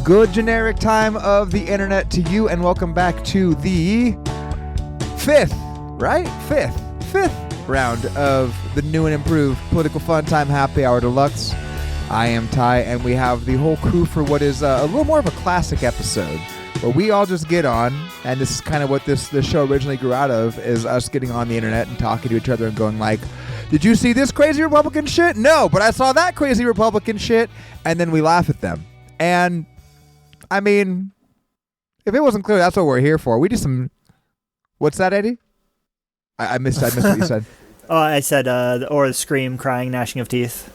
Good generic time of the internet to you, and welcome back to the fifth round of the new and improved Political Fun Time Happy Hour Deluxe. I am Ty, and we have the whole crew for what is a little more of a classic episode, where we all just get on, and this is kind of what this show originally grew out of, is us getting on the internet and talking to each other and going like, did you see this crazy Republican shit? No, but I saw that crazy Republican shit, and then we laugh at them. And I mean, if it wasn't clear, that's what we're here for. We do some... What's that, Eddie? I missed what you said. Oh, I said, or the scream, crying, gnashing of teeth.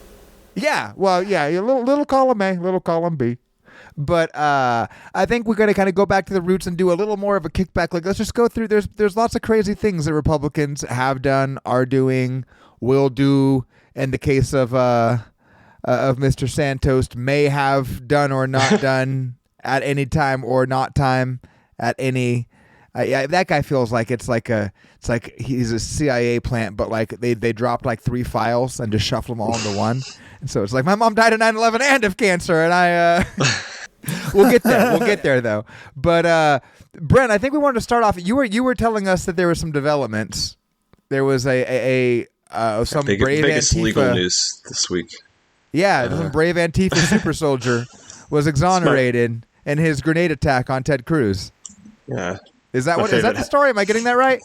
Yeah, well, yeah, little column A, little column B. But I think we're going to kind of go back to the roots and do a little more of a kickback. Like, let's just go through. There's lots of crazy things that Republicans have done, are doing, will do, in the case of Mr. Santos, may have done or not done at any time or not time at any. That guy feels like it's like he's a CIA plant, but like they dropped like 3 files and just shuffled them all into one. And so it's like, my mom died of 9/11 and of cancer, and I we'll get there though. But Brent, I think we wanted to start off. You were telling us that there were some developments. There was some brave biggest Antifa legal news this week. Yeah, some brave Antifa super soldier was exonerated in his grenade attack on Ted Cruz. Yeah. Is that the story? Am I getting that right?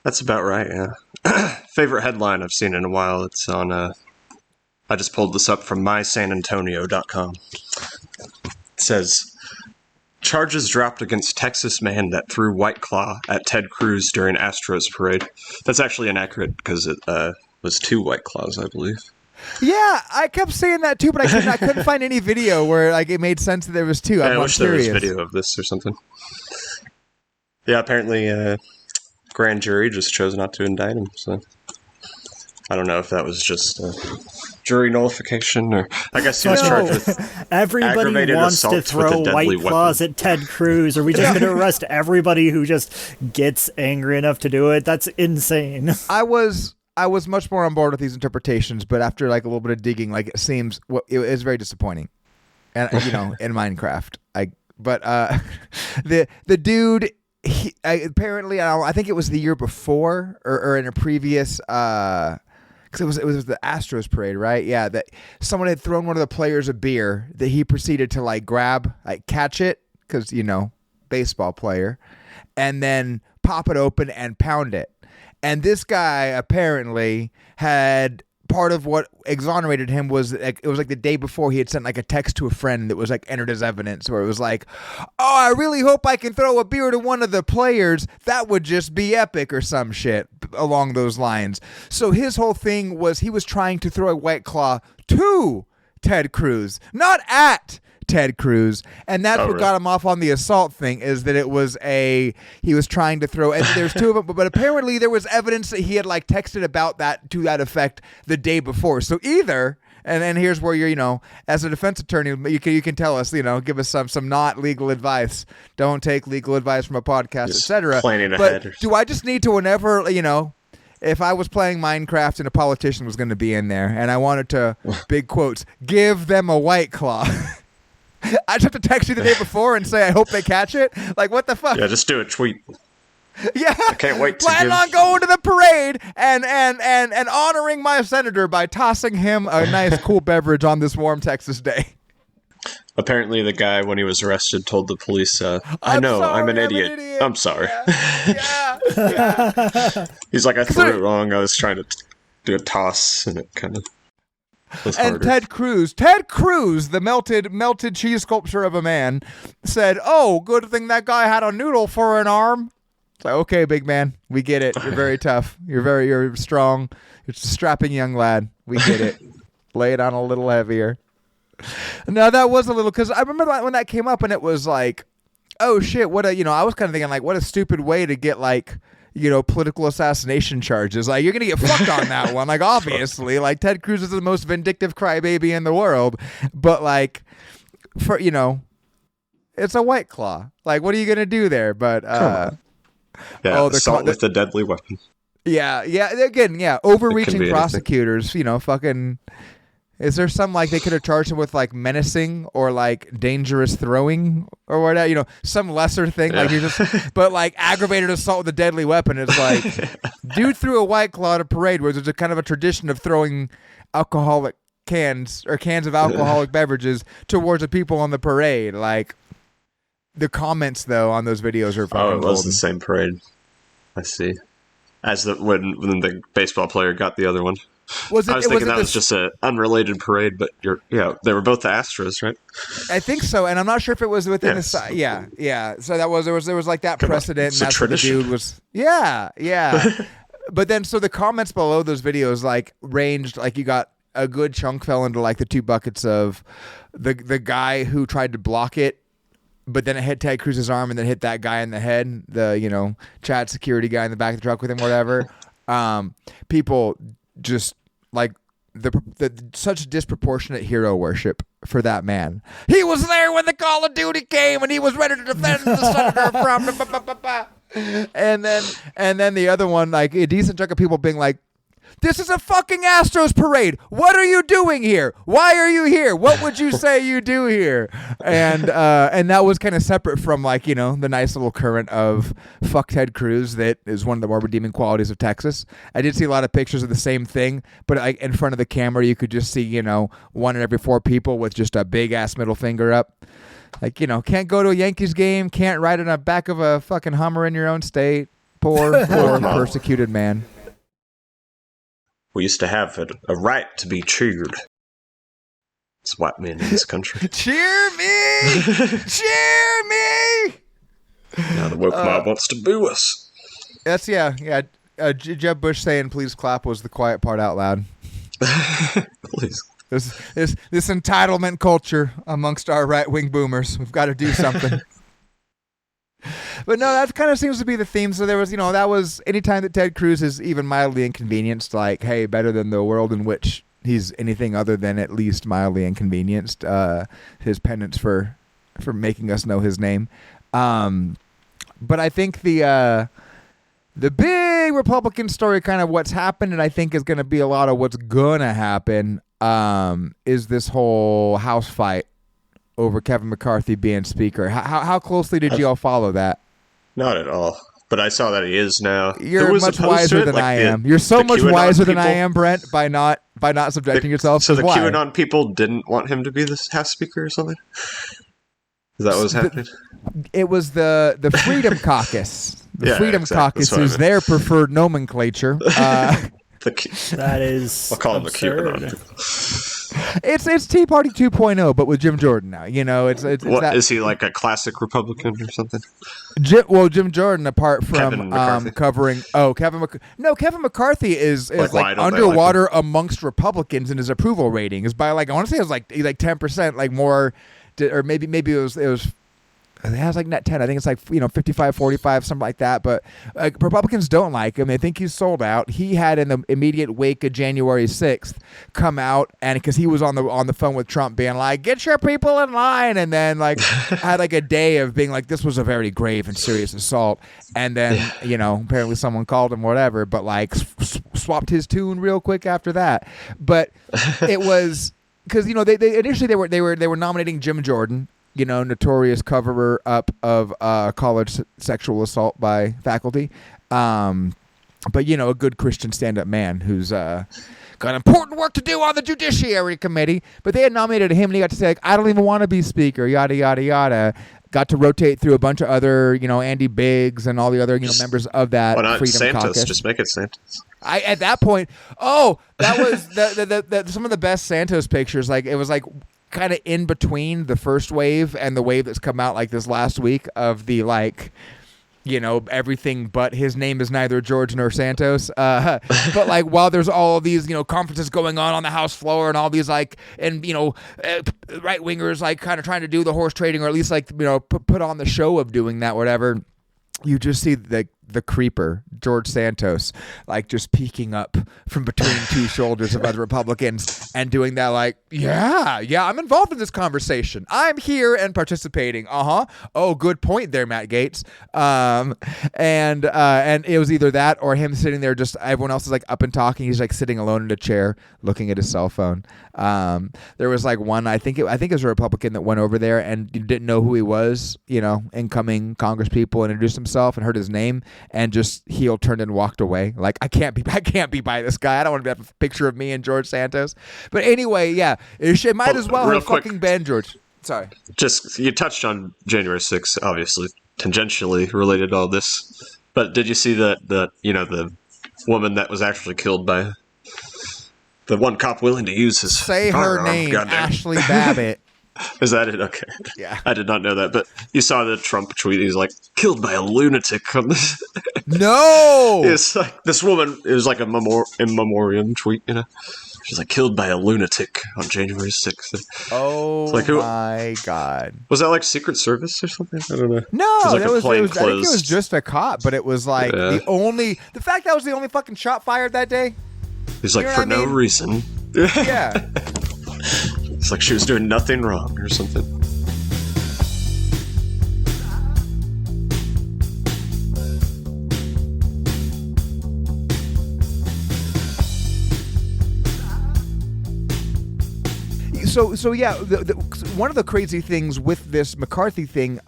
That's about right, yeah. Favorite headline I've seen in a while. It's on, I just pulled this up from mysanantonio.com. It says, charges dropped against Texas man that threw White Claw at Ted Cruz during Astros parade. That's actually inaccurate because it was 2 White Claws, I believe. Yeah, I kept saying that too, but I couldn't find any video where like it made sense that there was 2. I wish there curious. was video of this or something. Yeah, apparently grand jury just chose not to indict him, so I don't know if that was just jury nullification, or I guess he was charged with everybody wants to throw White Claws at Ted Cruz. Are we just going to arrest everybody who just gets angry enough to do it? That's insane. I was much more on board with these interpretations, but after like a little bit of digging, like it seems it is very disappointing, and in Minecraft, the dude. Apparently, I think it was the year before, or in a previous, because it was the Astros parade, right? Yeah, that someone had thrown one of the players a beer that he proceeded to like grab, like catch it, because baseball player, and then pop it open and pound it. And this guy apparently had part of what exonerated him was like, it was like the day before he had sent like a text to a friend that was like entered as evidence, where it was like, oh, I really hope I can throw a beer to one of the players. That would just be epic, or some shit along those lines. So his whole thing was he was trying to throw a White Claw to Ted Cruz, not at Ted Cruz, and that's what got him off on the assault thing, is that it was he was trying to throw, and there's 2 of them, but apparently there was evidence that he had like texted about that to that effect the day before. So either, and here's where you're, as a defense attorney, you can tell us, give us some not legal advice. Don't take legal advice from a podcast, etc. Planning but ahead. Do I just need to, whenever, if I was playing Minecraft and a politician was going to be in there, and I wanted to, big quotes, give them a White Claw, I just have to text you the day before and say I hope they catch it? Like, what the fuck? Yeah, just do a tweet. Yeah, I can't wait to plan on going to the parade and honoring my senator by tossing him a nice cool beverage on this warm Texas day. Apparently the guy, when he was arrested, told the police, I'm an idiot. I'm sorry. Yeah. He's like, I threw it wrong. I was trying to do a toss, and it kind of was harder. And Ted Cruz, the melted cheese sculpture of a man, said, oh, good thing that guy had a noodle for an arm. It's like, okay, big man, we get it. You're very tough. You're strong. You're a strapping young lad. We get it. Lay it on a little heavier. No, that was a little, because I remember when that came up, and it was like, oh shit, I was kind of thinking like, what a stupid way to get like, political assassination charges. Like, you're going to get fucked on that one. Like, obviously, like Ted Cruz is the most vindictive crybaby in the world, but like, for, it's a White Claw. Like, what are you going to do there? But, assault with a deadly weapon. Yeah. Again, overreaching prosecutors, fucking, Is there some like they could have charged him with like menacing or like dangerous throwing or whatever? Some lesser thing like you just, but like aggravated assault with a deadly weapon. It's like dude threw a White Claw at a parade where there's a kind of a tradition of throwing alcoholic cans or cans of alcoholic beverages towards the people on the parade. Like the comments though on those videos are fucking it was golden. the same parade. I see. As when the baseball player got the other one. I was thinking that was just an unrelated parade, but they were both the Astros, right? I think so, and I'm not sure if it was within the side. Yeah. So there was like that precedent, and that's what the dude was. Yeah. But then, so the comments below those videos like ranged, like you got a good chunk fell into like the two buckets of the guy who tried to block it, but then it hit Ted Cruz's arm and then hit that guy in the head, the Chad security guy in the back of the truck with him, whatever. People just like the such disproportionate hero worship for that man. He was there when the Call of Duty came and he was ready to defend the senator from and then the other one, like a decent chunk of people being like, this is a fucking Astros parade. What are you doing here? Why are you here? What would you say you do here? And that was kind of separate from like, the nice little current of fuck Ted Cruz that is one of the more redeeming qualities of Texas. I did see a lot of pictures of the same thing, but like in front of the camera, you could just see, one in every four people with just a big ass middle finger up. Like, can't go to a Yankees game, can't ride in the back of a fucking Hummer in your own state. Poor persecuted man. We used to have a right to be cheered. It's white men in this country. Cheer me! Cheer me! Now the woke mob wants to boo us. That's, yeah. Jeb Bush saying please clap was the quiet part out loud. Please. This entitlement culture amongst our right-wing boomers. We've got to do something. But no, that kind of seems to be the theme. So there was, that was anytime that Ted Cruz is even mildly inconvenienced, like, hey, better than the world in which he's anything other than at least mildly inconvenienced, his penance for making us know his name. But I think the big Republican story, kind of what's happened, and I think is going to be a lot of what's going to happen, is this whole House fight over Kevin McCarthy being speaker. How closely did you all follow that? Not at all. But I saw that he is now. You're much wiser than I am. You're so much wiser than I am, Brent, by not subjecting yourself. So the QAnon people didn't want him to be the House Speaker or something? Is that what was happening? It was the Freedom Caucus. The Freedom exactly. Caucus is their preferred nomenclature. That is I'll call him absurd. the QAnon people. It's Tea Party 2.0, but with Jim Jordan now. It's what, that, is he like a classic Republican or something? Jim Jordan, apart from covering Kevin McCarthy is like underwater amongst Republicans in his approval ratings by like I want to say it was like 10%, like more, or maybe it was. It has like net 10. I think it's like 55-45, something like that. But Republicans don't like him. They think he's sold out. He had in the immediate wake of January 6th come out and because he was on the phone with Trump being like, get your people in line, and then like had like a day of being like, this was a very grave and serious assault. And then apparently someone called him whatever, but like swapped his tune real quick after that. But it was because they initially they were nominating Jim Jordan. Notorious coverer up of college sexual assault by faculty. But, a good Christian stand-up man who's got important work to do on the Judiciary Committee. But they had nominated him, and he got to say, like, I don't even want to be speaker, yada, yada, yada. Got to rotate through a bunch of other, Andy Biggs and all the other, members of that Freedom Caucus. Just make it Santos. At that point, that was the some of the best Santos pictures. Like, it was like kind of in between the first wave and the wave that's come out like this last week of the like everything but his name is neither George nor Santos, but like while there's all of these conferences going on the House floor and all these like and right wingers like kind of trying to do the horse trading or at least like put on the show of doing that, whatever, you just see the creeper, George Santos, like just peeking up from between two shoulders of other Republicans and doing that like, yeah, I'm involved in this conversation. I'm here and participating. Oh, good point there, Matt Gaetz. And it was either that or him sitting there, just everyone else is like up and talking. He's like sitting alone in a chair looking at his cell phone. There was like one, I think it was a Republican that went over there and didn't know who he was, incoming Congress people, and introduced himself and heard his name and just heel turned and walked away. Like, I can't be by this guy. I don't want to have a picture of me and George Santos. But anyway, yeah, it might as well have fucking been George. Sorry. Just, you touched on January 6th, obviously, tangentially related to all this. But did you see that the woman that was actually killed by the one cop willing to use his firearm? Her name, Ashley Babbitt. Is that it? Okay. Yeah. I did not know that, but you saw the Trump tweet. He's like, killed by a lunatic on this. No! It's like, this woman, it was like a in memoriam tweet, She's like, killed by a lunatic on January 6th. Oh, like, my God. Was that like Secret Service or something? I don't know. No, I think it was just a cop, but it was like the fact that was the only fucking shot fired that day. He's like, for no reason. Yeah. It's like she was doing nothing wrong or something. So yeah, one of the crazy things with this McCarthy thing,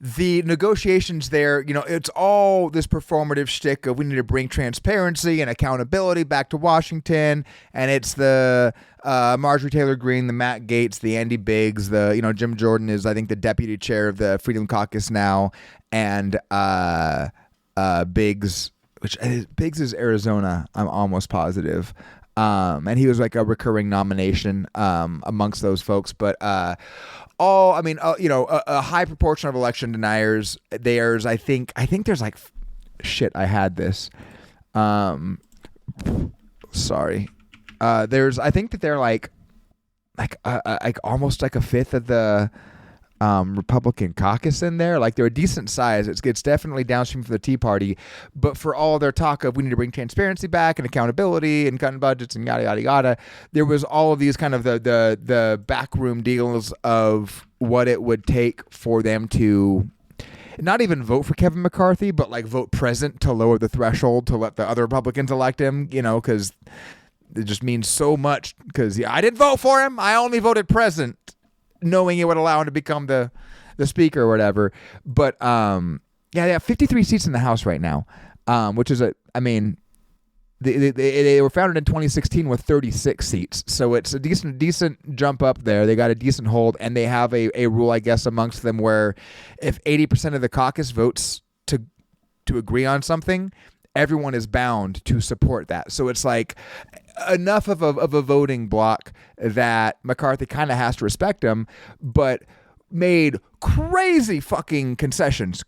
the negotiations there, it's all this performative shtick of we need to bring transparency and accountability back to Washington, and it's the Marjorie Taylor Greene, the Matt Gaetz, the Andy Biggs, the Jim Jordan is, I think, the deputy chair of the Freedom Caucus now, and Biggs, Biggs is Arizona, I'm almost positive. And he was like a recurring nomination amongst those folks, but a high proportion of election deniers. I think there's like, shit, I had this. Sorry. I think that they're like almost like a fifth of the Republican caucus in there. Like, they're a decent size. It's definitely downstream from the Tea Party, but for all their talk of we need to bring transparency back and accountability and cutting budgets and yada yada yada, there was all of these kind of the backroom deals of what it would take for them to not even vote for Kevin McCarthy, but like vote present to lower the threshold to let the other Republicans elect him, because it just means so much, because I didn't vote for him, I only voted present, knowing it would allow him to become the speaker or whatever. But they have 53 seats in the House right now, which is they were founded in 2016 with 36 seats, so it's a decent jump up there. They got a decent hold, and they have a rule, I guess, amongst them where if 80% of the caucus votes to agree on something, everyone is bound to support that. So it's like enough of a voting block that McCarthy kind of has to respect him, but made crazy fucking concessions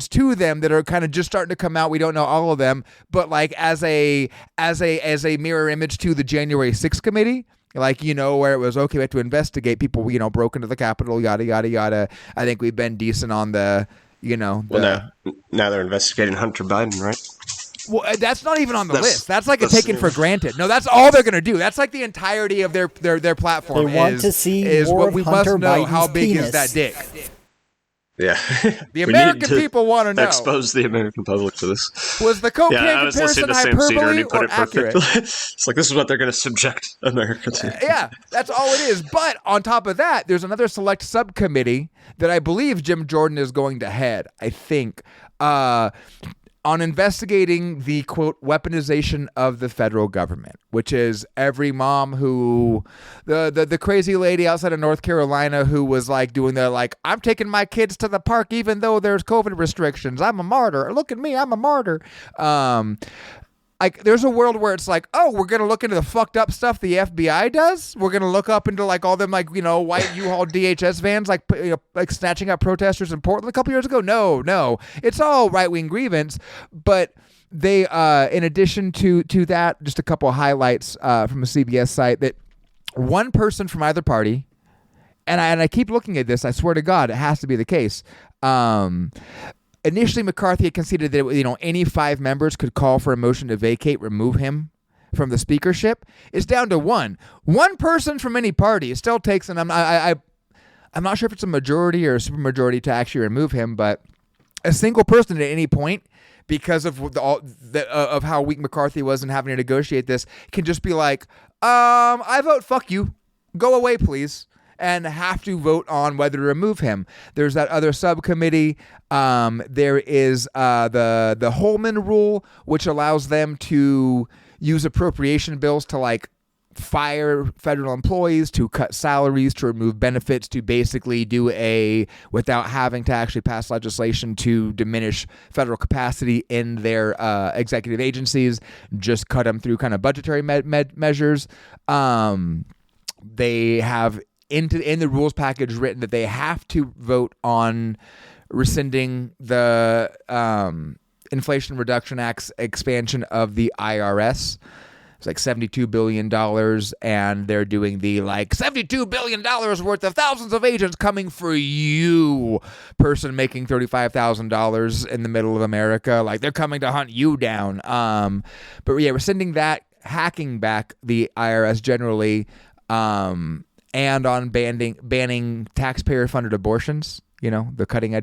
to them that are kind of just starting to come out. We don't know all of them, but like as a mirror image to the January 6th committee, like, where it was, okay, we have to investigate people, broke into the Capitol, yada, yada, yada. I think we've been decent on the, now they're investigating Hunter Biden, right? Well, that's not even on the list. That's like a taken for granted. No, that's all they're going to do. That's like the entirety of their platform. They want to see more what we of Hunter must know. Biden's How big penis. is that dick? Yeah. The American people want to know. Expose the American public to this. Was the cocaine comparison hyperbole or accurate? It's like, this is what they're going to subject America to. Yeah, that's all it is. But on top of that, there's another select subcommittee that I believe Jim Jordan is going to head, I think, on investigating the, quote, weaponization of the federal government, which is every mom who, the crazy lady outside of North Carolina who was like doing the, like, I'm taking my kids to the park even though there's COVID restrictions. I'm a martyr. Look at me. I'm a martyr. Like, there's a world where it's like, oh, we're going to look into the fucked up stuff the FBI does. We're going to look up into, like, all them, like, white U-Haul DHS vans, like snatching up protesters in Portland a couple years ago. No. It's all right-wing grievance. But they, in addition to that, just a couple of highlights from a CBS site, that one person from either party and I keep looking at this. I swear to God, it has to be the case. Initially, McCarthy had conceded that any 5 members could call for a motion to remove him from the speakership. It's down to one person from any party. It still takes, and I'm not sure if it's a majority or a supermajority to actually remove him, but a single person at any point, because of of how weak McCarthy was in having to negotiate this, can just be like, I vote fuck you, go away please, and have to vote on whether to remove him. There's that other subcommittee. There is the Holman rule, which allows them to use appropriation bills to like fire federal employees, to cut salaries, to remove benefits, to basically do without having to actually pass legislation to diminish federal capacity in their executive agencies, just cut them through kind of budgetary measures. They have in the rules package written that they have to vote on rescinding the Inflation Reduction Act's expansion of the IRS. It's like $72 billion, and they're doing the like $72 billion worth of thousands of agents coming for you, person making $35,000 in the middle of America. Like, they're coming to hunt you down. But yeah, rescinding that, hacking back the IRS generally, and on banning taxpayer-funded abortions, the cutting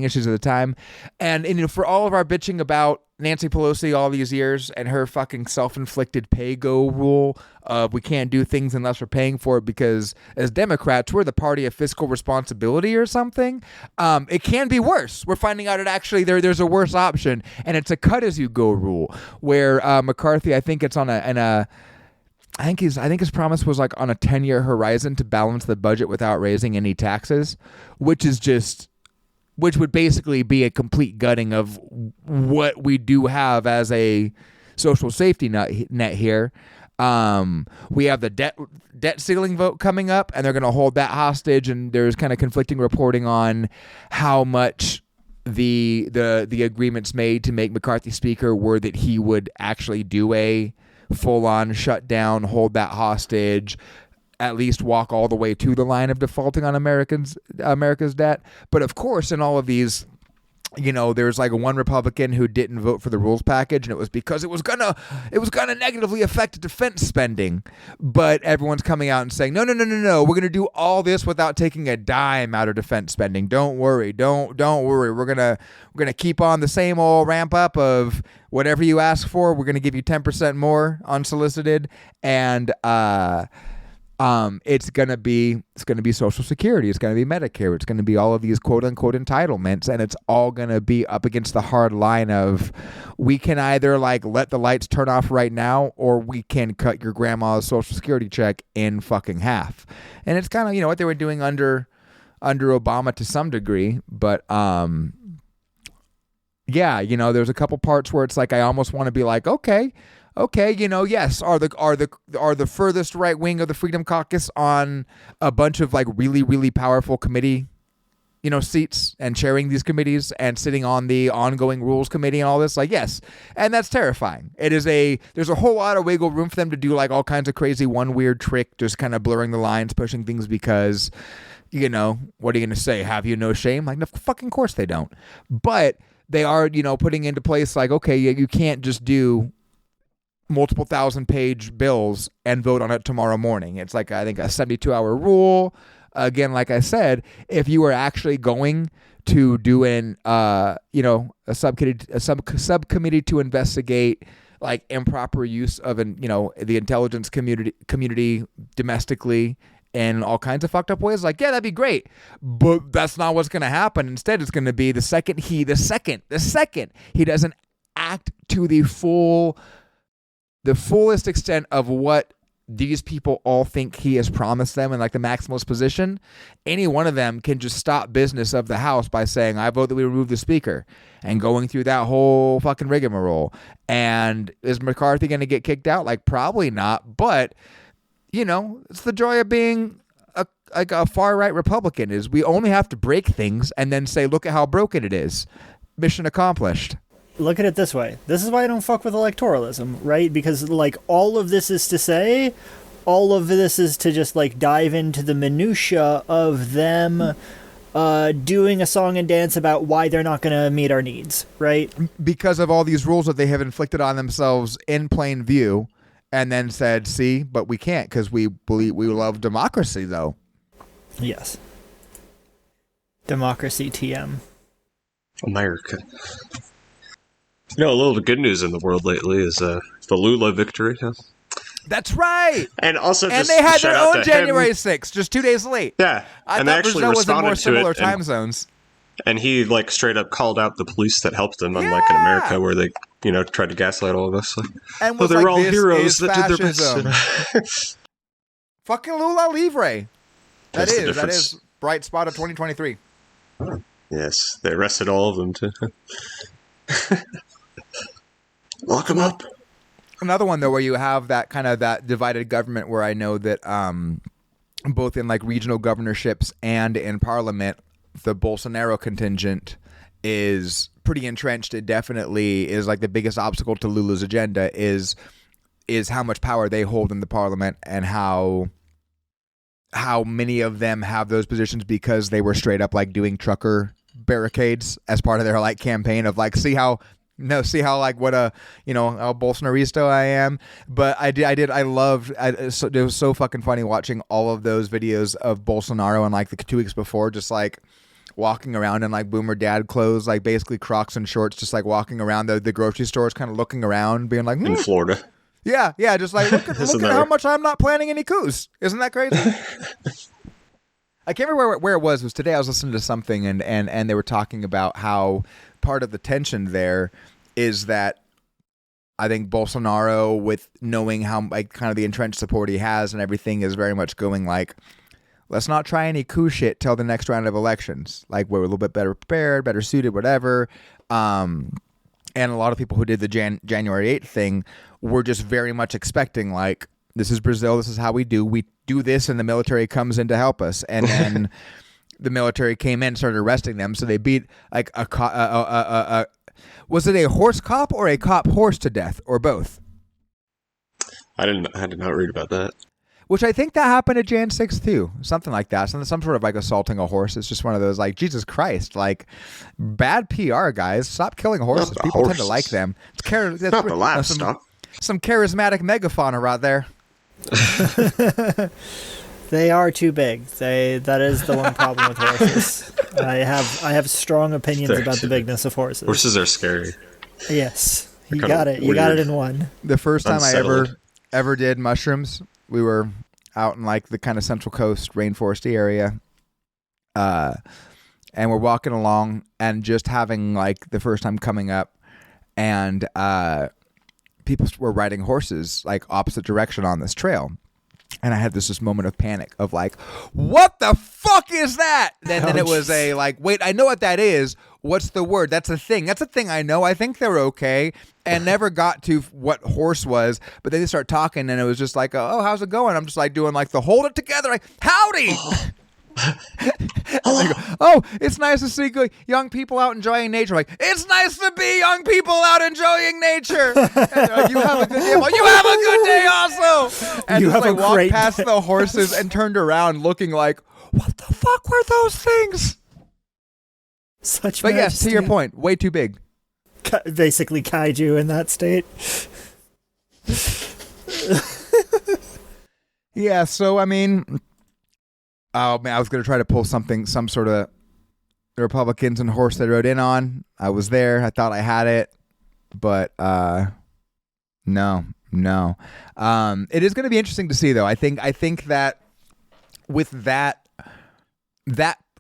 issues of the time. And for all of our bitching about Nancy Pelosi all these years and her fucking self-inflicted pay-go rule of we can't do things unless we're paying for it because as Democrats, we're the party of fiscal responsibility or something, it can be worse. We're finding out there's a worse option, and it's a cut-as-you-go rule where McCarthy, I think it's on I think his promise was like on a 10-year horizon to balance the budget without raising any taxes, which would basically be a complete gutting of what we do have as a social safety net here. We have the debt ceiling vote coming up, and they're going to hold that hostage. And there's kind of conflicting reporting on how much the agreements made to make McCarthy speaker were that he would actually do a full-on shutdown, hold that hostage, at least walk all the way to the line of defaulting on America's debt. But of course, in all of these, there's like one Republican who didn't vote for the rules package, and it was because it was gonna negatively affect defense spending. But everyone's coming out and saying, no, we're gonna do all this without taking a dime out of defense spending. Don't worry, don't worry. We're gonna keep on the same old ramp up of whatever you ask for. We're gonna give you 10% more unsolicited, and it's gonna be Social Security, it's gonna be Medicare, it's gonna be all of these quote unquote entitlements, and it's all gonna be up against the hard line of we can either like let the lights turn off right now, or we can cut your grandma's Social Security check in fucking half. And it's kind of what they were doing under Obama to some degree, but yeah, there's a couple parts where it's like I almost want to be like, okay, yes, are the furthest right wing of the Freedom Caucus on a bunch of like really, really powerful committee, seats and chairing these committees and sitting on the ongoing rules committee and all this? Like, yes. And that's terrifying. There's a whole lot of wiggle room for them to do like all kinds of crazy one weird trick, just kind of blurring the lines, pushing things because, what are you going to say? Have you no shame? Like, no fucking course they don't. But they are, putting into place like, okay, you can't just do multiple 1,000-page bills and vote on it tomorrow morning. It's like, I think, a 72-hour rule. Again, like I said, if you were actually going to do a subcommittee to investigate like improper use of the intelligence community domestically in all kinds of fucked up ways, like, yeah, that'd be great. But that's not what's going to happen. Instead, it's going to be the second he doesn't act to the fullest extent of what these people all think he has promised them in like the maximalist position, any one of them can just stop business of the House by saying, I vote that we remove the speaker, and going through that whole fucking rigmarole. And is McCarthy going to get kicked out? Like, probably not. But, it's the joy of being a far-right Republican, is we only have to break things and then say, look at how broken it is. Mission accomplished. Look at it this way. This is why I don't fuck with electoralism, right? Because, like, all of this is to say, all of this is to just like dive into the minutia of them doing a song and dance about why they're not going to meet our needs, right? Because of all these rules that they have inflicted on themselves in plain view, and then said, see, but we can't because we love democracy, though. Yes. Democracy TM. America. You know, a little good news in the world lately is the Lula victory. Huh? That's right. And also, just they had shout their out own to January him. 6th, just 2 days late. Yeah, I and they thought actually Brazil was in more responded to similar it, time zones. And he like straight up called out the police that helped them, unlike in America where they, tried to gaslight all of us. Like, And was they were like, all this heroes is that did their fascism. best. Fucking Lula Livre. That That's the is difference. bright spot of 2023. Yes, they arrested all of them too. Lock them up. Another one though, where you have that kind of that divided government, where I know that both in like regional governorships and in parliament, the Bolsonaro contingent is pretty entrenched. It definitely is like the biggest obstacle to Lula's agenda is how much power they hold in the parliament and how many of them have those positions because they were straight up like doing trucker barricades as part of their like campaign of like, see how like what a how Bolsonarista I am. But I loved it was so fucking funny watching all of those videos of Bolsonaro and like the 2 weeks before, just like walking around in like boomer dad clothes, like basically Crocs and shorts, just like walking around the grocery stores, kind of looking around, being like, in Florida. Yeah, just like look at how much I'm not planning any coups. Isn't that crazy? I can't remember where it was. It was today. I was listening to something and they were talking about how part of the tension there is that I think Bolsonaro, with knowing how like kind of the entrenched support he has and everything, is very much going like, let's not try any coup shit till the next round of elections. Like we're a little bit better prepared, better suited, whatever. And a lot of people who did the January 8th thing were just very much expecting like, this is Brazil. This is how we do this, and the military comes in to help us. And then the military came in and started arresting them. So they beat like was it a horse cop or a cop horse to death, or both? I did not read about that. Which I think that happened at Jan 6th too. Something like that. Some sort of like assaulting a horse. It's just one of those like, Jesus Christ, like bad PR, guys. Stop killing horses. People tend to like them. It's not the livestock. Some charismatic megafauna right there. They are too big. That is the one problem with horses. I have strong opinions about the bigness of horses. Horses are scary. Yes. You got it. You got it in one. The first time Unsettled. I ever did mushrooms, we were out in like the kind of Central Coast rainforesty area. And we're walking along and just having like the first time coming up, and people were riding horses like opposite direction on this trail. And I had this moment of panic of like, what the fuck is that? And then it was a like, wait, I know what that is. What's the word? That's a thing. That's a thing I know. I think they're okay. And never got to what horse was. But then they start talking and it was just like, oh, how's it going? I'm just like doing like the hold it together. Like, howdy. Go, oh, it's nice to see good young people out enjoying nature. Like, it's nice to be young people out enjoying nature. And like, you have a good day. Well, you have a good day also. And You just have like a walked great past day. the horses and turned around looking like, what the fuck were those things? Such But yes, to your majesty. point, way too big. Basically kaiju in that state. Yeah, so I mean, oh man, I was gonna try to pull some sort of Republicans and horse they rode in on. I was there. I thought I had it, but no. It is gonna be interesting to see, though. I think that with that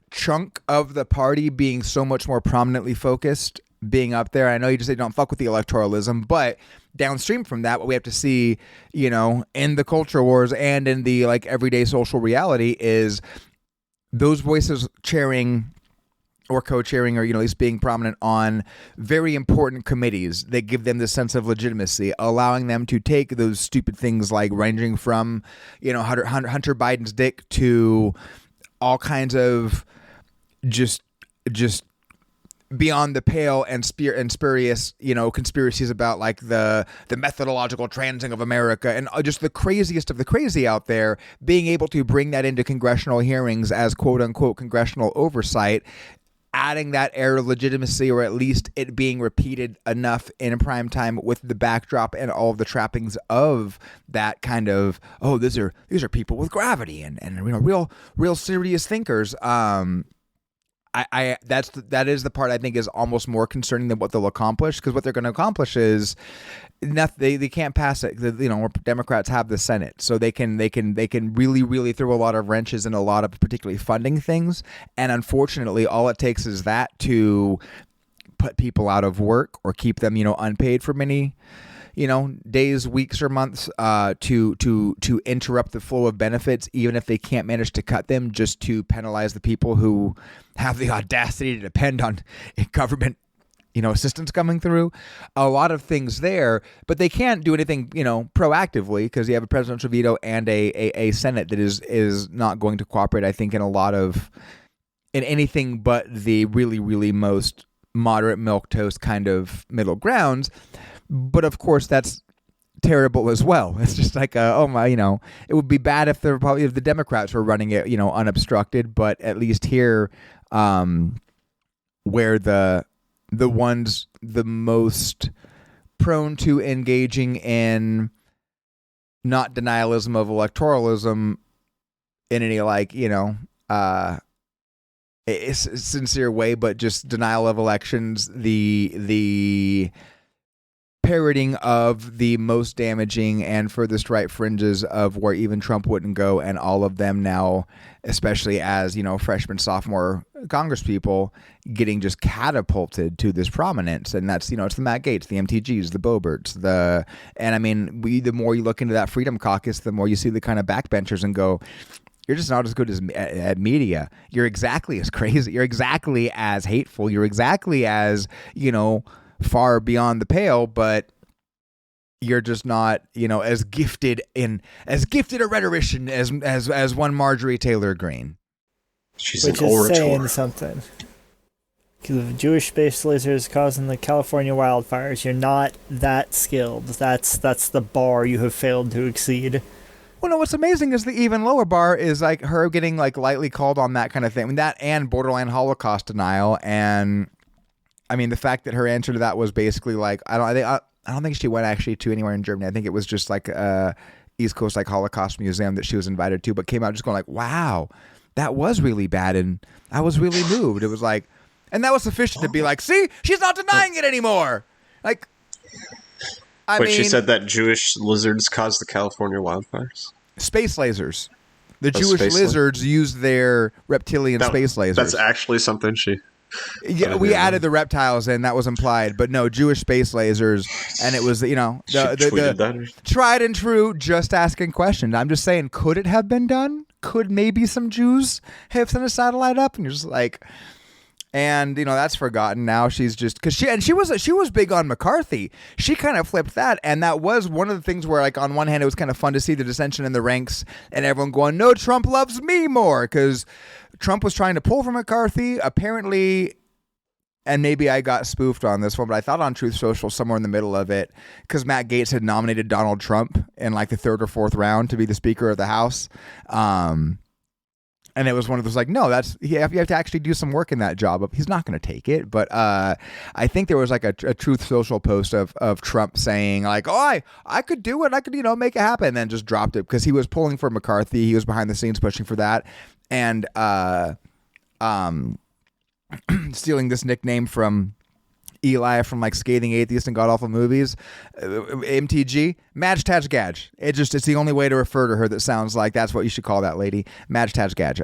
chunk of the party being so much more prominently focused, being up there. I know you just say don't fuck with the electoralism, but downstream from that, what we have to see, in the culture wars and in the like everyday social reality is those voices chairing or co-chairing or, at least being prominent on very important committees that give them this sense of legitimacy, allowing them to take those stupid things like ranging from, Hunter Biden's dick to all kinds of just beyond the pale and spurious, conspiracies about like the methodological transing of America and just the craziest of the crazy out there, being able to bring that into congressional hearings as quote unquote congressional oversight, adding that air of legitimacy, or at least it being repeated enough in prime time with the backdrop and all of the trappings of that kind of, oh, these are people with gravity and real serious thinkers. That is the part I think is almost more concerning than what they'll accomplish, because what they're going to accomplish is nothing. They can't pass it. Democrats have the Senate, so they can really throw a lot of wrenches in a lot of particularly funding things. And unfortunately, all it takes is that to put people out of work or keep them unpaid for many days, weeks, or months, to interrupt the flow of benefits, even if they can't manage to cut them, just to penalize the people who have the audacity to depend on government, assistance coming through. A lot of things there, but they can't do anything, proactively, because you have a presidential veto and a Senate that is not going to cooperate, I think, in anything but the really, really most moderate milquetoast kind of middle grounds. But of course, that's terrible as well. It's just like, it would be bad if the Democrats were running it, unobstructed. But at least here, where the ones the most prone to engaging in not denialism of electoralism in any a sincere way, but just denial of elections, the parroting of the most damaging and furthest right fringes of where even Trump wouldn't go, and all of them now, especially as freshman, sophomore congresspeople, getting just catapulted to this prominence. And that's it's the Matt Gaetz, the MTGs, the Boeberts, the more you look into that Freedom Caucus, the more you see the kind of backbenchers and go, you're just not as good at media. You're exactly as crazy. You're exactly as hateful. You're exactly as far beyond the pale, but you're just not, as gifted a rhetorician as one Marjorie Taylor Greene. She's an orator. Which is saying something. Because of Jewish space lasers causing the California wildfires, you're not that skilled. That's the bar you have failed to exceed. Well, no, what's amazing is the even lower bar is like her getting like lightly called on that kind of thing. I mean, that and borderline Holocaust denial. And I mean, the fact that her answer to that was basically like, I don't think she went actually to anywhere in Germany. I think it was just like East Coast like Holocaust museum that she was invited to, but came out just going like, wow, that was really bad. And I was really moved. It was like, and that was sufficient to be like, see, she's not denying it anymore. Like, I mean, she said that Jewish lizards caused the California wildfires? Space lasers. The Jewish lizards use their reptilian space lasers. That's actually something she... Yeah, we added the reptiles in, that was implied, but no, Jewish space lasers, and it was, the tried and true, just asking questions. I'm just saying, could it have been done? Could maybe some Jews have sent a satellite up? And you're just like... And that's forgotten now. She's just because she was big on McCarthy. She kind of flipped that, and that was one of the things where, like, on one hand, it was kind of fun to see the dissension in the ranks and everyone going, "No, Trump loves me more," because Trump was trying to pull from McCarthy apparently. And maybe I got spoofed on this one, but I thought on Truth Social somewhere in the middle of it, because Matt Gaetz had nominated Donald Trump in like the third or fourth round to be the Speaker of the House. And it was one of those like, no, you have to actually do some work in that job. He's not going to take it. But I think there was like a Truth Social post of Trump saying like, oh, I could do it. I could, make it happen. And then just dropped it because he was pulling for McCarthy. He was behind the scenes pushing for that. And stealing this nickname from Eli from like Scathing Atheist and God Awful Movies, MTG, Madge Taj Gadge. It's the only way to refer to her that sounds like that's what you should call that lady, Madge Taj Gadge.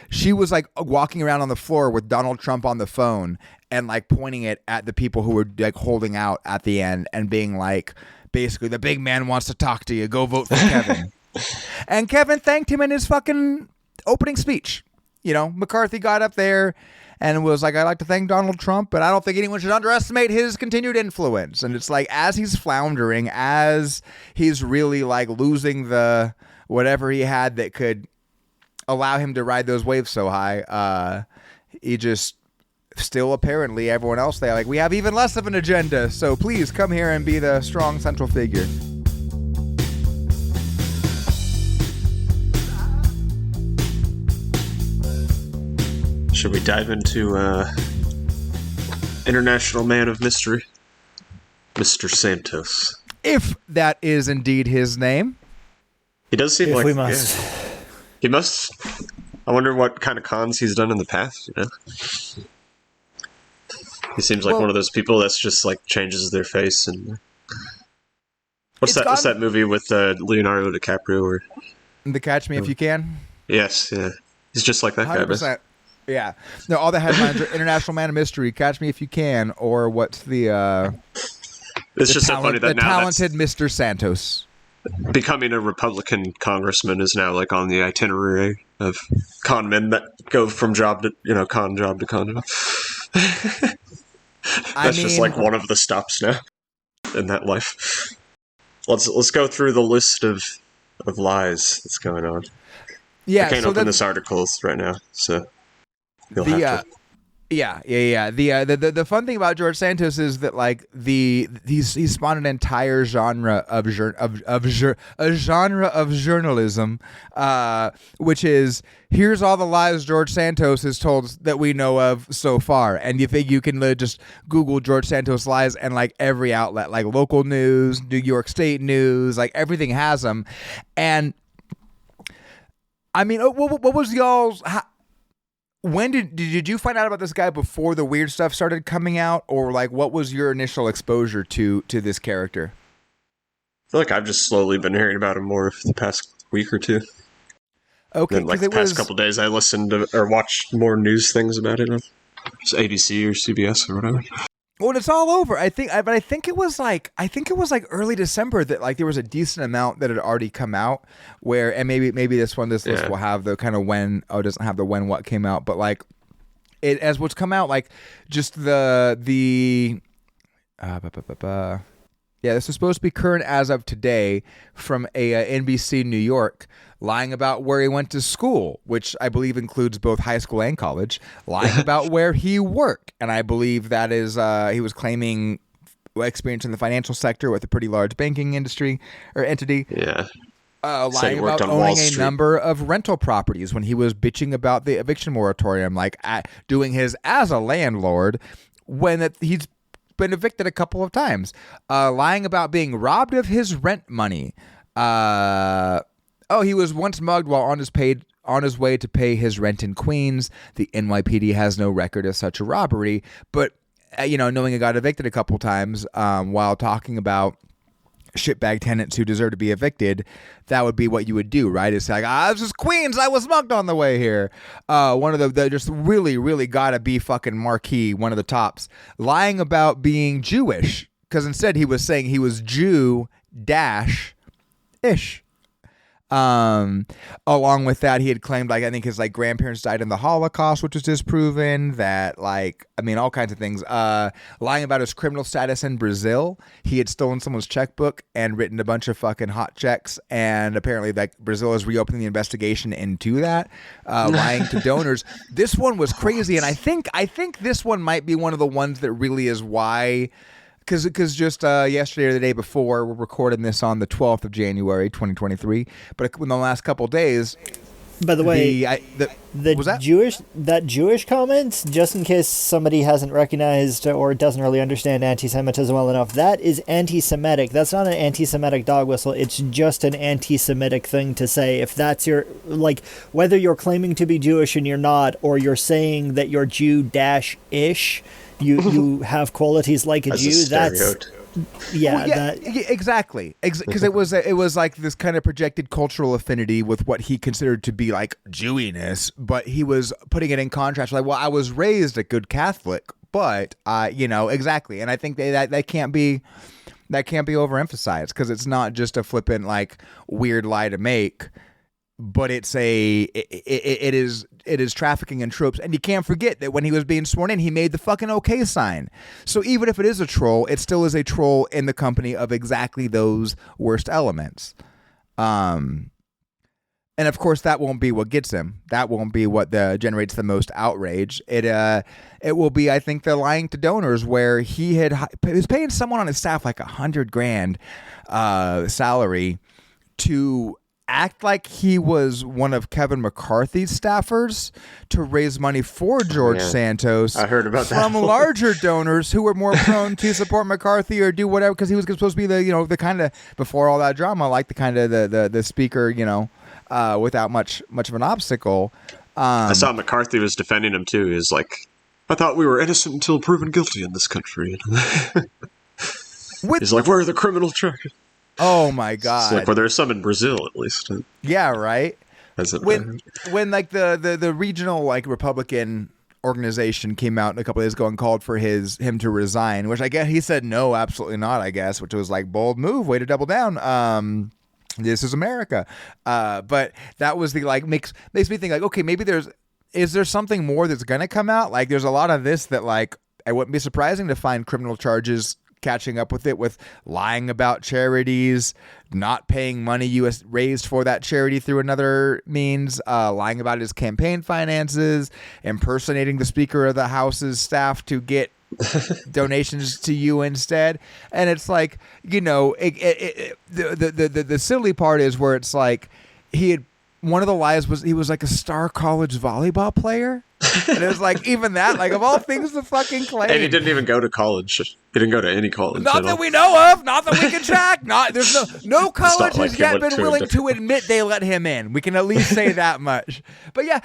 She was like walking around on the floor with Donald Trump on the phone and like pointing it at the people who were like holding out at the end and being like, basically, the big man wants to talk to you. Go vote for Kevin. And Kevin thanked him in his fucking opening speech. McCarthy got up there and was like, I'd like to thank Donald Trump, but I don't think anyone should underestimate his continued influence. And it's like, as he's floundering, as he's really like losing the whatever he had that could allow him to ride those waves so high, he just still apparently everyone else they like, we have even less of an agenda, so please come here and be the strong central figure. Should we dive into International Man of Mystery, Mr. Santos? If that is indeed his name. He does seem If like we must. Yeah, he must. I wonder what kind of cons he's done in the past. You know, he seems like one of those people that's just like changes their face and. What's that movie with Leonardo DiCaprio? Or The Catch Me If You Can. Yes, yeah, he's just like that 100%. guy. Yeah. No, all the headlines are International Man of Mystery, Catch Me If You Can, or what's the It's just so funny that the now talented Mr. Santos. Becoming a Republican congressman is now like on the itinerary of con men that go from job to con job to con job. That's just like one of the stops now in that life. Let's go through the list of lies that's going on. Yeah, I can't open this article right now, so you'll have to. Yeah. The fun thing about George Santos is that like he's spawned an entire genre of journalism, which is here's all the lies George Santos has told that we know of so far, and you think you can just Google George Santos lies and like every outlet, like local news, New York State news, like everything has them, and I mean, what was y'all's? When did you find out about this guy before the weird stuff started coming out, or like what was your initial exposure to this character? I feel like I've just slowly been hearing about him more for the past week or two. Okay, then, like the past couple days, I listened to or watched more news things about it on ABC or CBS or whatever. Well, it's all over. I think it was like early December that like there was a decent amount that had already come out. Where and maybe this list will have the kind of when. Oh, it doesn't have the when what came out, but like it as what's come out like just the. Yeah, this is supposed to be current as of today from a NBC New York, lying about where he went to school, which I believe includes both high school and college, lying about where he worked. And I believe that is he was claiming experience in the financial sector with a pretty large banking industry or entity. Yeah. Lying about owning a number of rental properties when he was bitching about the eviction moratorium, like doing his as a landlord when he's been evicted a couple of times, lying about being robbed of his rent money. He was once mugged while on his way to pay his rent in Queens. The NYPD has no record of such a robbery, but knowing he got evicted a couple times while talking about shitbag tenants who deserve to be evicted, that would be what you would do, right? It's like, this is Queens, I was mugged on the way here. One of the just really, really gotta be fucking marquee, one of the tops, lying about being Jewish, because instead he was saying he was Jew-ish. Along with that, he had claimed I think his grandparents died in the Holocaust, which was disproven. That all kinds of things. Lying about his criminal status in Brazil. He had stolen someone's checkbook and written a bunch of fucking hot checks, and apparently Brazil is reopening the investigation into that. Lying to donors. This one was crazy, and I think this one might be one of the ones that really is why. Because just yesterday or the day before, we're recording this on the 12th of January, 2023. But in the last couple of days, by the way, was that Jewish comment, just in case somebody hasn't recognized or doesn't really understand anti-Semitism well enough, that is anti-Semitic. That's not an anti-Semitic dog whistle. It's just an anti-Semitic thing to say. If that's your whether you're claiming to be Jewish and you're not, or you're saying that you're Jew-ish. You have qualities like a Jew. Exactly. Because it was like this kind of projected cultural affinity with what he considered to be like Jewiness, but he was putting it in contrast. Like, well, I was raised a good Catholic, but exactly. And I think that can't be overemphasized because it's not just a flippant weird lie to make. But it is trafficking in tropes, and you can't forget that when he was being sworn in, he made the fucking OK sign. So even if it is a troll, it still is a troll in the company of exactly those worst elements. And And of course, that won't be what gets him. That won't be what generates the most outrage. It will be, I think, the lying to donors, where he was paying someone on his staff like $100,000 salary to act like he was one of Kevin McCarthy's staffers to raise money for George Santos. I heard about that from larger donors who were more prone to support McCarthy or do whatever, because he was supposed to be the kind of, before all that drama, like the kind of the speaker, without much of an obstacle. I saw McCarthy was defending him too. He was like, I thought we were innocent until proven guilty in this country. He's like, where are the criminal charges? Oh my God! It's like, well, there's some in Brazil at least. Yeah, right. When like the regional like Republican organization came out a couple of days ago and called for him to resign, which I guess he said no, absolutely not. I guess, which was like bold move, way to double down. This is America. But that was the like makes me think like, okay, maybe is there something more that's gonna come out? Like there's a lot of this that like it wouldn't be surprising to find criminal charges catching up with it, with lying about charities, not paying money U.S. raised for that charity through another means, lying about his campaign finances, impersonating the Speaker of the House's staff to get donations to you instead. And it's like, the silly part is where it's like one of the lies was he was like a star college volleyball player. And it was like, even that, like, of all things to fucking claim. And he didn't even go to college. He didn't go to any college. Not that we know of. Not that we can track. There's no college has yet been willing to admit they let him in. We can at least say that much. But yeah,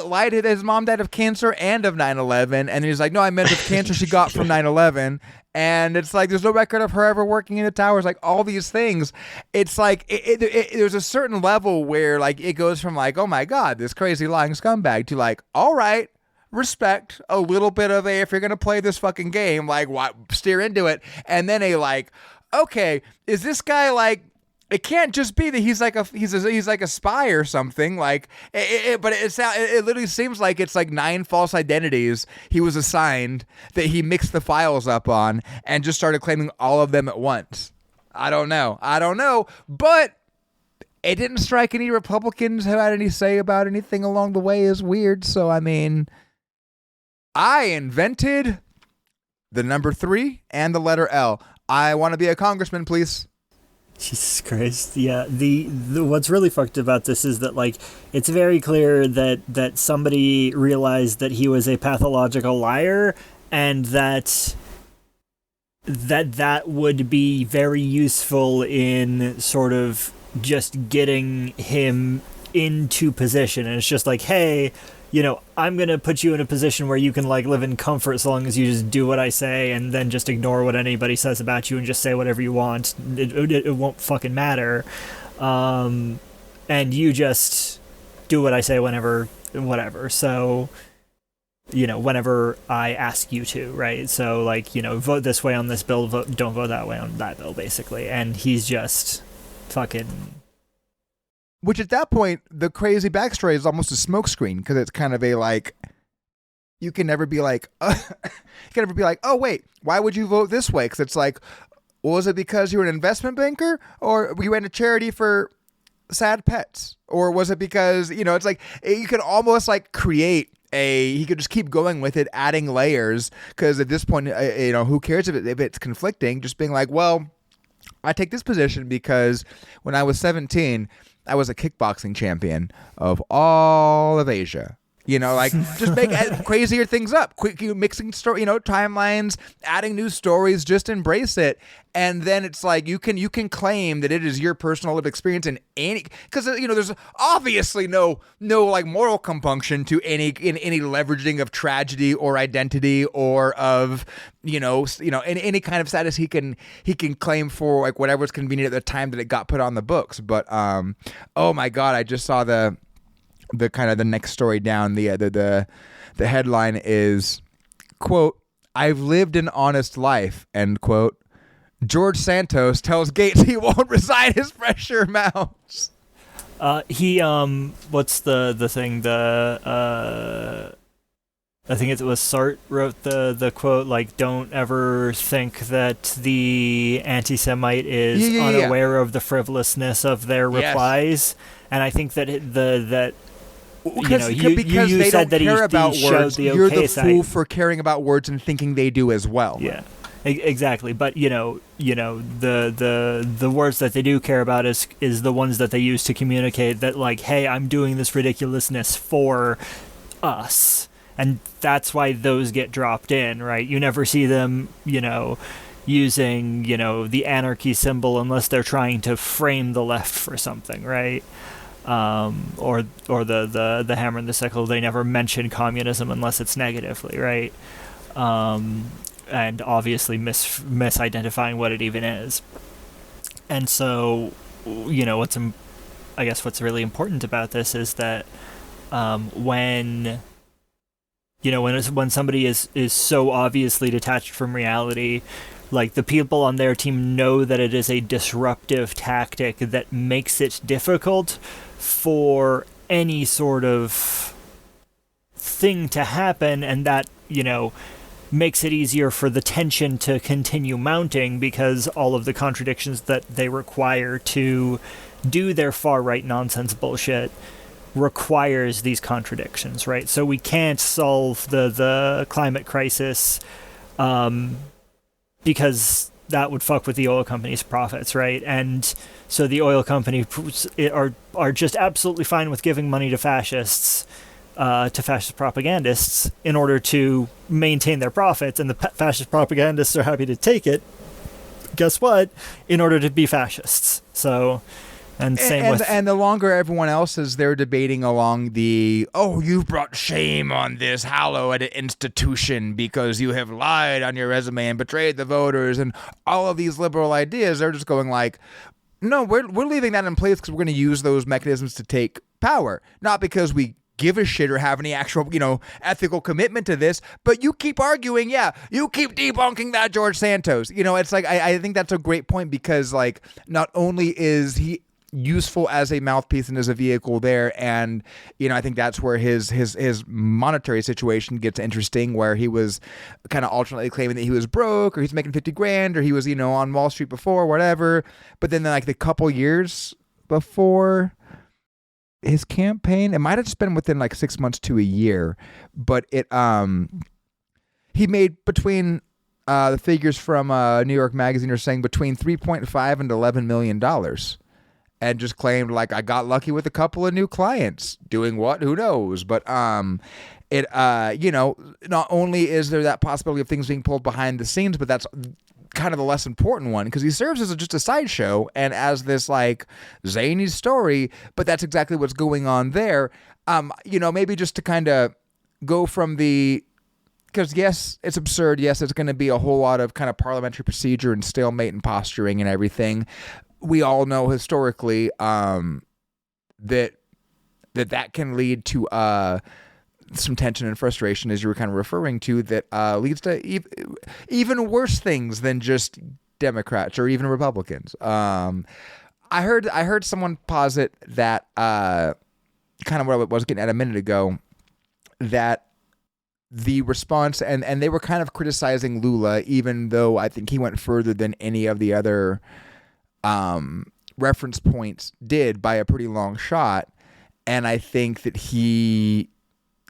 lied. His mom died of cancer and of 9/11. And he's like, no, I meant of cancer she got from 9/11. And it's like, there's no record of her ever working in the towers. Like all these things. It's like, there's a certain level where like it goes from like, oh my God, this crazy lying scumbag, to like, all right, respect a little bit of if you're going to play this fucking game, like steer into it. And then like, okay, is this guy like, it can't just be that he's like a spy or something. Like, but it literally seems like it's like 9 false identities he was assigned that he mixed the files up on and just started claiming all of them at once. I don't know, but it didn't strike any Republicans who had any say about anything along the way as weird. So I mean, I invented the number 3 and the letter L. I want to be a congressman, please. Jesus Christ. Yeah. The what's really fucked about this is that like it's very clear that somebody realized that he was a pathological liar, and that would be very useful in sort of just getting him into position. And it's just like, hey, I'm going to put you in a position where you can like live in comfort as long as you just do what I say and then just ignore what anybody says about you and just say whatever you want. It won't fucking matter. And you just do what I say whenever, whatever. So, whenever I ask you to, right? So like, vote this way on this bill, don't vote that way on that bill, basically. And he's just fucking... Which at that point, the crazy backstory is almost a smokescreen, because it's kind of a like, you can never be like, oh wait, why would you vote this way? Because it's like, was it because you were an investment banker, or you ran a charity for sad pets, or was it because it's like you could almost like create he could just keep going with it, adding layers, because at this point, who cares if it's conflicting? Just being like, well, I take this position because when I was 17. I was a kickboxing champion of all of Asia. Like just make crazier things up, quick, mixing story, timelines, adding new stories, just embrace it. And then it's like, you can claim that it is your personal lived experience in any, because, there's obviously no like moral compunction to any leveraging of tragedy or identity or of, any kind of status he can claim for like whatever's convenient at the time that it got put on the books. But, oh my God, I just saw the kind of the next story down. The headline is, quote, "I've lived an honest life," end quote. George Santos tells Gates he won't resign his pressure mounts. What's the thing? I think it was Sartre wrote the quote, like, don't ever think that the anti-Semite is unaware of the frivolousness of their replies. And I think that Because you they said don't that care about he showed words. the You're okay the side. fool for caring about words and thinking they do as well. Yeah, exactly. But the words that they do care about is the ones that they use to communicate that, like, hey, I'm doing this ridiculousness for us, and that's why those get dropped in, right? You never see them, using the anarchy symbol unless they're trying to frame the left for something, right? Or the hammer and the sickle. They never mention communism unless it's negatively, right? And obviously misidentifying what it even is. And so, what's really important about this is that when somebody is so obviously detached from reality, like, the people on their team know that it is a disruptive tactic that makes it difficult for any sort of thing to happen, and that, makes it easier for the tension to continue mounting because all of the contradictions that they require to do their far-right nonsense bullshit requires these contradictions, right? So we can't solve the climate crisis because that would fuck with the oil company's profits, right? And so the oil company are just absolutely fine with giving money to fascist propagandists in order to maintain their profits, and the fascist propagandists are happy to take it. Guess what? In order to be fascists. So, and the longer everyone else is there debating along you've brought shame on this hallowed institution because you have lied on your resume and betrayed the voters and all of these liberal ideas, they're just going like, no, we're leaving that in place because we're going to use those mechanisms to take power, not because we give a shit or have any actual, ethical commitment to this, but you keep arguing, you keep debunking that George Santos. It's like, I think that's a great point because, like, not only is he useful as a mouthpiece and as a vehicle there, and I think that's where his monetary situation gets interesting, where he was kind of alternately claiming that he was broke or he's making $50,000 or he was on Wall Street before, whatever, but then like the couple years before his campaign, it might have just been within like 6 months to a year, but he made between the figures from New York Magazine are saying between $3.5 and $11 million, and just claimed like, I got lucky with a couple of new clients. Doing what? Who knows? But not only is there that possibility of things being pulled behind the scenes, but that's kind of the less important one, because he serves as just a sideshow and as this like zany story, but that's exactly what's going on there. Maybe just to kind of go from because yes, it's absurd. Yes, it's going to be a whole lot of kind of parliamentary procedure and stalemate and posturing and everything. We all know historically that can lead to some tension and frustration, as you were kind of referring to, that leads to even worse things than just Democrats or even Republicans. I heard someone posit that kind of what I was getting at a minute ago, that the response, and they were kind of criticizing Lula, even though I think he went further than any of the other reference points did by a pretty long shot. And I think that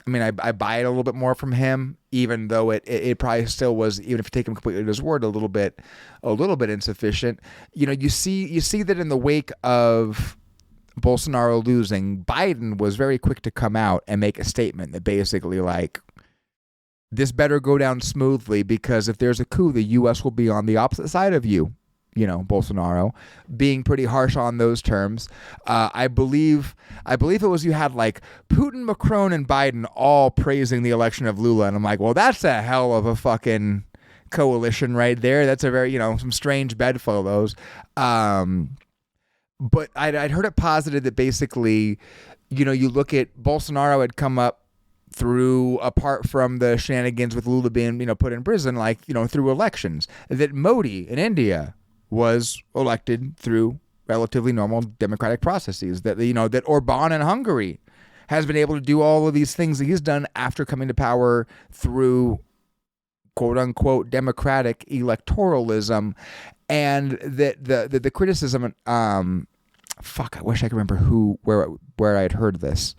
I buy it a little bit more from him, even though it probably still was, even if you take him completely at his word, a little bit insufficient. You see that in the wake of Bolsonaro losing, Biden was very quick to come out and make a statement that basically like, this better go down smoothly, because if there's a coup, the U.S. will be on the opposite side of you. Bolsonaro, being pretty harsh on those terms. I believe it was, you had like Putin, Macron, and Biden all praising the election of Lula, and I'm like, well, that's a hell of a fucking coalition right there. That's a very, some strange bedfellows. But I'd heard it posited that basically, you look at Bolsonaro had come up through, apart from the shenanigans with Lula being, put in prison, like, through elections, that Modi in India was elected through relatively normal democratic processes, that that Orban in Hungary has been able to do all of these things that he's done after coming to power through quote unquote democratic electoralism, and that the criticism fuck, I wish I could remember where I had heard this.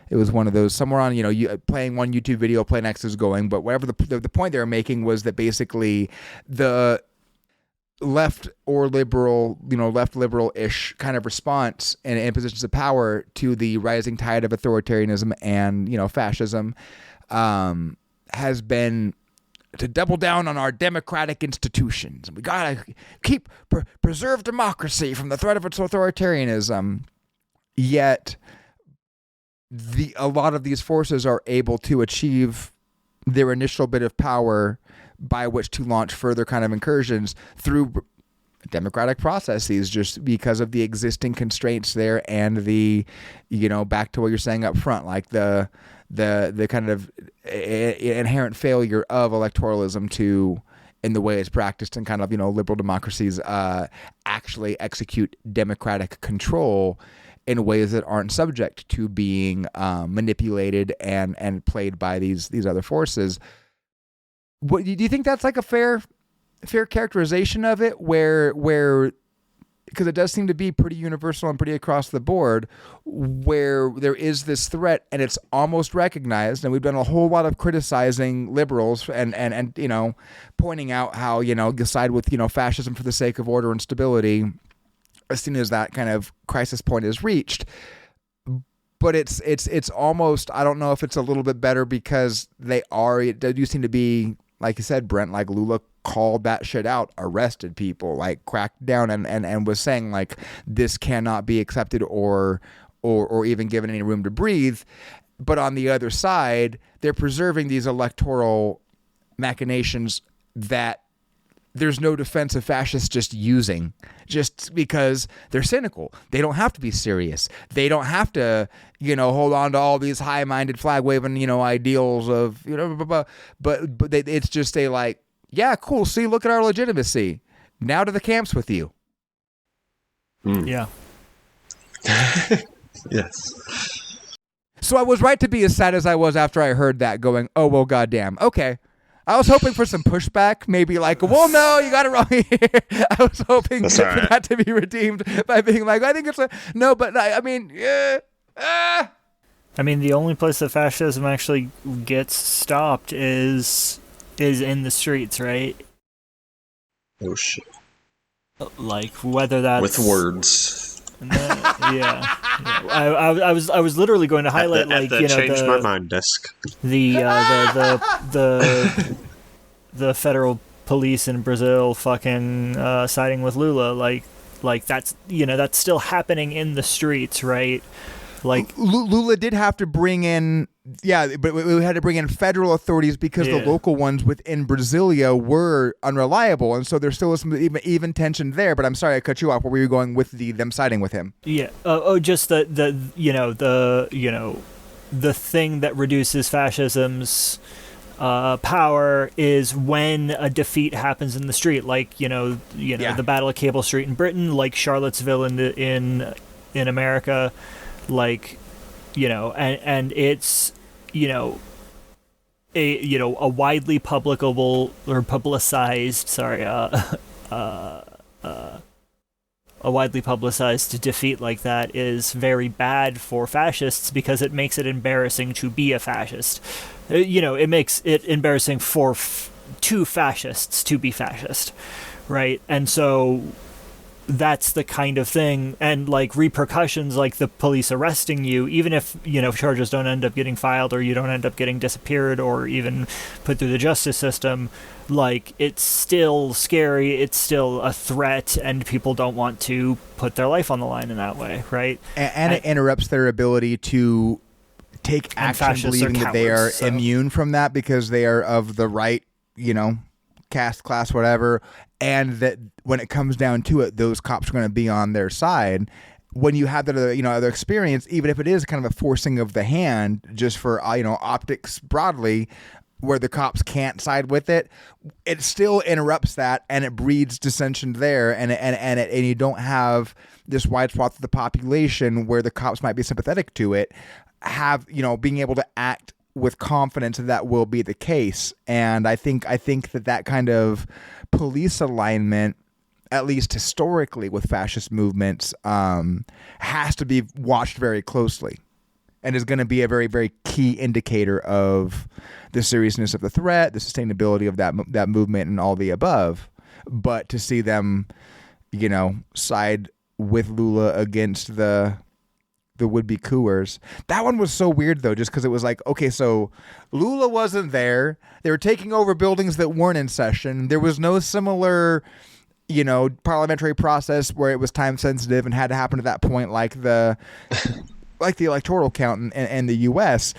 It was one of those somewhere on, you playing one YouTube video, play next is going, but whatever the point they were making was that basically the left or liberal, left liberal-ish kind of response in positions of power to the rising tide of authoritarianism and, fascism has been to double down on our democratic institutions. We gotta keep preserve democracy from the threat of authoritarianism. Yet, a lot of these forces are able to achieve their initial bit of power by which to launch further kind of incursions through democratic processes, just because of the existing constraints there and the, back to what you're saying up front, like the kind of inherent failure of electoralism in the way it's practiced in kind of, liberal democracies, actually execute democratic control in ways that aren't subject to being manipulated and played by these other forces. What do you think that's like a fair characterization of it, where because it does seem to be pretty universal and pretty across the board, where there is this threat and it's almost recognized, and we've done a whole lot of criticizing liberals and pointing out how side with fascism for the sake of order and stability as soon as that kind of crisis point is reached. But it's almost, I don't know if it's a little bit better because they do seem to be, like you said, Brent, like Lula called that shit out, arrested people, like cracked down and was saying like this cannot be accepted or even given any room to breathe. But on the other side, they're preserving these electoral machinations that there's no defense of fascists just because they're cynical. They don't have to be serious. They don't have to, hold on to all these high-minded flag-waving, ideals of, but it's just like, yeah, cool. See, look at our legitimacy. Now to the camps with you. Yeah. Yes. So I was right to be as sad as I was after I heard that, going, oh, well, goddamn. Okay. I was hoping for some pushback, maybe like, well, no, you got it wrong here. I was hoping for that to be redeemed by being like, I think it's no, but I mean, yeah. I mean, the only place that fascism actually gets stopped is in the streets, right? Oh shit! Like whether that's with words. Yeah. I was literally going to highlight changed my mind disc. The federal police in Brazil fucking siding with Lula, like that's that's still happening in the streets, right? Like Lula did have to bring in, but we had to bring in federal authorities because the local ones within Brasilia were unreliable, and so there still was some even tension there. But I'm sorry I cut you off. Where were you going with them siding with him? Yeah. Just the thing that reduces fascism's power is when a defeat happens in the street, like the Battle of Cable Street in Britain, like Charlottesville in America. Like, and it's, a widely publicized, a widely publicized defeat like that is very bad for fascists because it makes it embarrassing to be a fascist. It makes it embarrassing for two fascists to be fascist, right? And so that's the kind of thing, and like repercussions, like the police arresting you, even if charges don't end up getting filed or you don't end up getting disappeared or even put through the justice system, like it's still scary, it's still a threat, and people don't want to put their life on the line in that way, right? And it interrupts their ability to take action believing that they are immune from that because they are of the right, caste, class, whatever, and that when it comes down to it, those cops are going to be on their side. When you have that other experience, even if it is kind of a forcing of the hand, just for optics broadly, where the cops can't side with it, it still interrupts that, and it breeds dissension there, and you don't have this wide swath of the population where the cops might be sympathetic to it, being able to act with confidence that will be the case. And I think that kind of police alignment, at least historically with fascist movements, has to be watched very closely, and is going to be a very, very key indicator of the seriousness of the threat, the sustainability of that movement, and all the above. But to see them, side with Lula against the would-be coups, that one was so weird though, just because it was like, okay, so Lula wasn't there. They were taking over buildings that weren't in session. There was no similar, parliamentary process where it was time sensitive and had to happen at that point, like the electoral count in the U.S.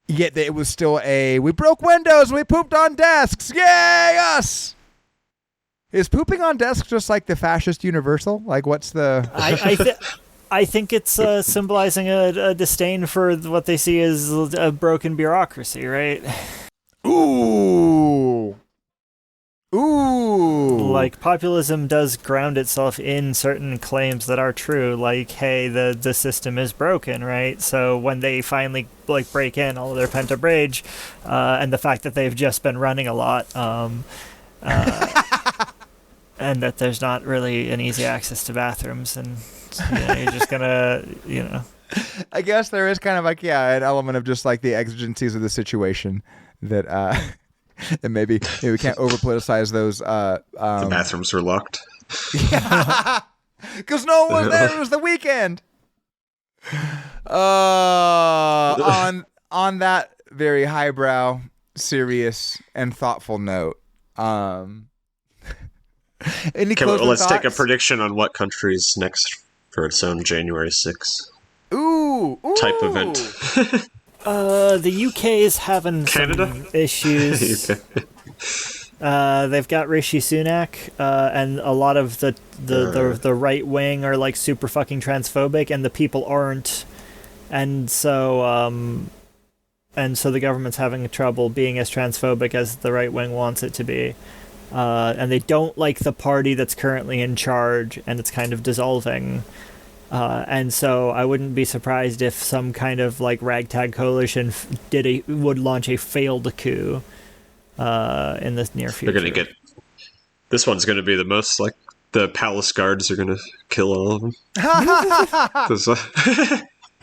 Yet it was still we broke windows, we pooped on desks, yay us! Is pooping on desks just like the fascist universal? Like, what's the... I think it's symbolizing a disdain for what they see as a broken bureaucracy, right? Ooh. Like, populism does ground itself in certain claims that are true, like, hey, the system is broken, right? So when they finally, break in all of their pent-up rage, and the fact that they've just been running a lot, and that there's not really an easy access to bathrooms, and you're just gonna, I guess there is kind of an element of just like the exigencies of the situation that and maybe we can't over politicize those. The bathrooms were locked. Yeah, because no one was there. It was the weekend. On that very highbrow, serious, and thoughtful note. Any closing let's thoughts? take a prediction on what country's next for its own January 6th type event. The UK is having Canada? some issues. They've got Rishi Sunak, and a lot of the right wing are super fucking transphobic, and the people aren't, and so the government's having trouble being as transphobic as the right wing wants it to be. And they don't like the party that's currently in charge, and it's kind of dissolving. And so I wouldn't be surprised if some kind of ragtag coalition would launch a failed coup in the near future. They're gonna this one's gonna be the most the palace guards are gonna kill all of them.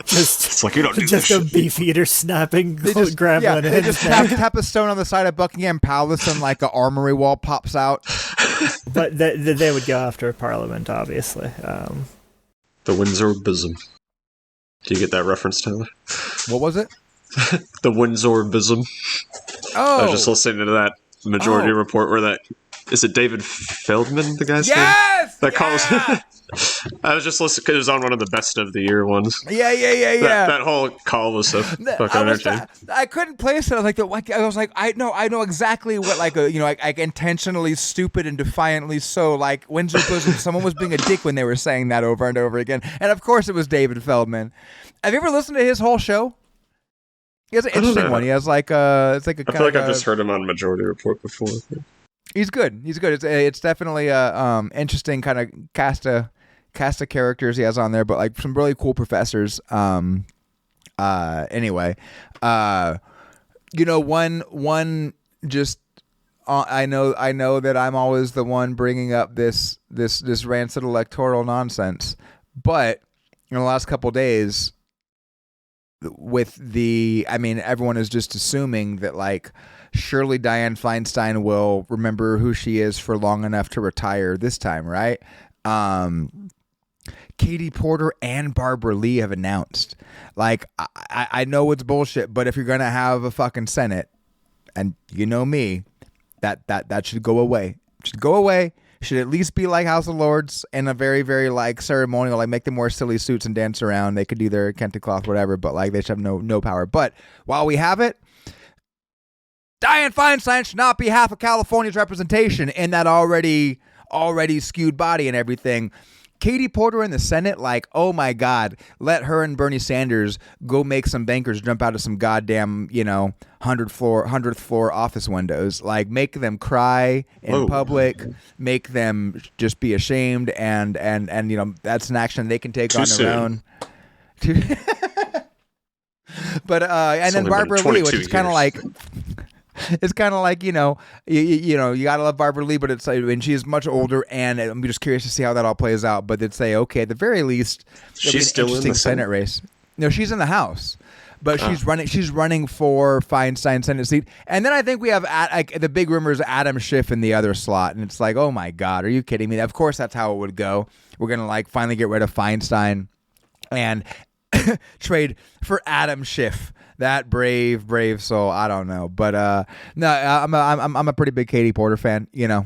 It's you don't do just this a shit. beefeater snapping, grabbing they just tap a stone on the side of Buckingham Palace, and an armory wall pops out. But they would go after Parliament, obviously. The Windsor-bism. Do you get that reference, Tyler? What was it? The Windsor-bism. Oh, I was just listening to that Majority Report where is it David Feldman, the guy's name? Yes! That calls. I was just listening because it was on one of the best of the year ones. Yeah. That whole call was so fucking entertaining. I couldn't place it. I was like, I know exactly what intentionally stupid and defiantly so Windsor Bosom. Someone was being a dick when they were saying that over and over again, and of course it was David Feldman. Have you ever listened to his whole show? He has an interesting one. He has it's like a. I feel like I've just heard him on Majority Report before. He's good. It's definitely a interesting kind of cast of characters he has on there, but some really cool professors. Anyway, one just I know that I'm always the one bringing up this rancid electoral nonsense, but in the last couple days, with everyone is just assuming that surely Dianne Feinstein will remember who she is for long enough to retire this time, right? Katie Porter and Barbara Lee have announced. I know it's bullshit, but if you're gonna have a fucking Senate, and you know me, that should go away. Should at least be like House of Lords in a very, very ceremonial, make them wear silly suits and dance around. They could do their kente cloth, whatever, but they should have no power. But while we have it, Dianne Feinstein should not be half of California's representation in that already skewed body and everything. Katie Porter in the Senate, oh my God, let her and Bernie Sanders go make some bankers jump out of some goddamn, 100th floor office windows. Make them cry in public, make them just be ashamed, and that's an action they can take on their own. But and then Barbara Lee, which is kind of It's kind of like, you know, you gotta love Barbara Lee, but it's like, and she's much older, and I'm just curious to see how that all plays out. But they'd say, okay, at the very least, she's still in the Senate race. No, she's in the House, but she's running. She's running for Feinstein Senate seat, and then I think we have the big rumor is Adam Schiff in the other slot, and it's like, oh my God, are you kidding me? Of course, that's how it would go. We're gonna like finally get rid of Feinstein and trade for Adam Schiff. That brave soul. I don't know, but no, I'm a pretty big Katie Porter fan. You know,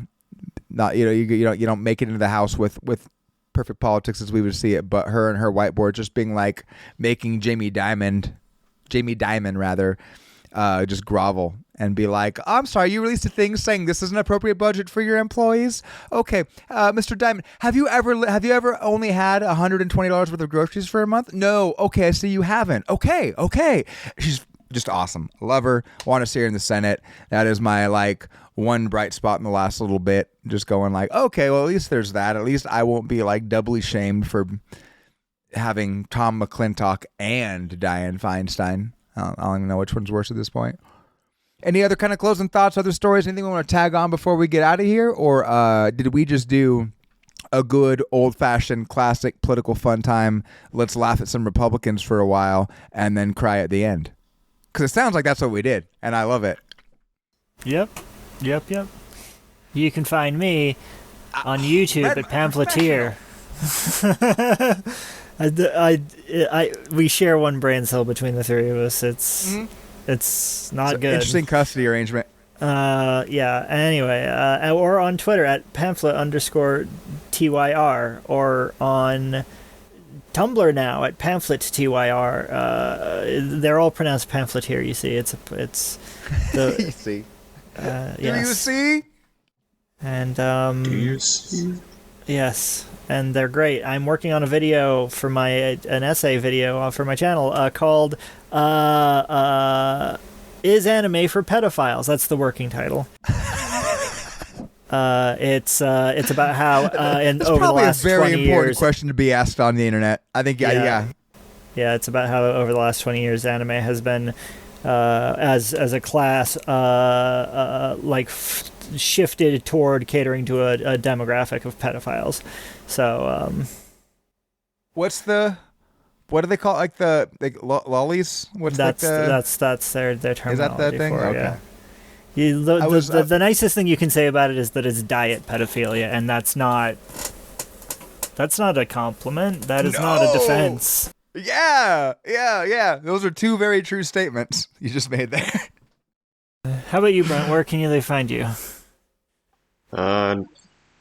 not you don't make it into the House with perfect politics as we would see it, but her and her whiteboard just being like making Jamie Dimon rather, just grovel and be like, I'm sorry, you released a thing saying this is an appropriate budget for your employees. Okay, Mr. Dimon, have you ever only had $120 worth of groceries for a month? No. Okay, I see you haven't. Okay. She's just awesome. Love her. Want to see her in the Senate. That is my like one bright spot in the last little bit. Just going like, okay, well at least there's that. At least I won't be like doubly shamed for having Tom McClintock and Dianne Feinstein. I don't even know which one's worse at this point. Any other kind of closing thoughts, other stories, anything we want to tag on before we get out of here? Or did we just do a good old-fashioned classic political fun time, let's laugh at some Republicans for a while and then cry at the end? Because it sounds like that's what we did, and I love it. Yep. You can find me on YouTube at Pamphleteer. We share one brain cell between the three of us. It's not good. Interesting custody arrangement. Yeah. Anyway, or on Twitter at pamphlet_TYR, or on Tumblr now at pamphlet_TYR. They're all pronounced pamphleteer. You see, it's the you see. Yes. Do you see? And Do you see? Yes, and they're great. I'm working on a video for an essay video for my channel called "Is Anime for Pedophiles?" That's the working title. It's about how it's over the last 20 years, probably a very important question to be asked on the internet. I think yeah. It's about how over the last 20 years anime has been as a class shifted toward catering to a demographic of pedophiles. So what do they call it? Like lollies? That's their terminology. Is that thing? For, okay. Yeah. The nicest thing you can say about it is that it's diet pedophilia, and that's not a compliment. That is not a defense. Yeah. Those are two very true statements you just made there. How about you, Brent? Where can they find you?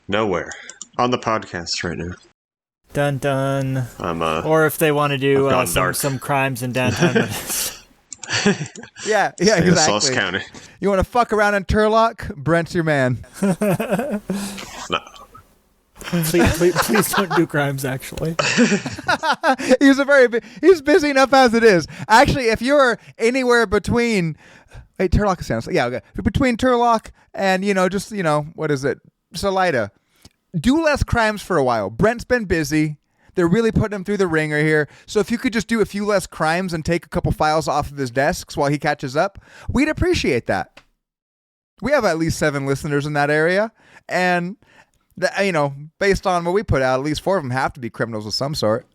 Nowhere. On the podcast right now. Dun dun. Or if they want to do some crimes in downtown. yeah, exactly. Sauce County. You want to fuck around in Turlock? Brent's your man. No. Please don't do crimes, actually. He's busy enough as it is. Actually, if you're anywhere between... Wait, Turlock sounds... Yeah, okay. If you're between Turlock and, what is it? Salida. Do less crimes for a while. Brent's been busy. They're really putting him through the ringer here. So if you could just do a few less crimes and take a couple files off of his desks while he catches up, we'd appreciate that. We have at least 7 listeners in that area. And... based on what we put out, at least 4 of them have to be criminals of some sort.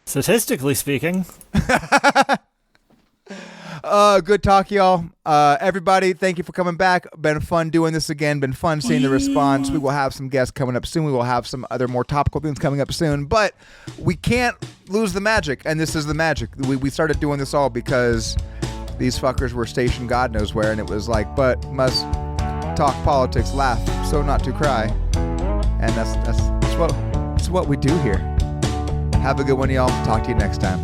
Statistically speaking. Good talk, y'all. Everybody, thank you for coming back. Been fun doing this again. Been fun seeing the response. We will have some guests coming up soon. We will have some other more topical things coming up soon. But we can't lose the magic, and this is the magic. We started doing this all because these fuckers were stationed God knows where, and it was like, but must talk politics, laugh, so not to cry. And that's what we do here. Have a good one, y'all. Talk to you next time.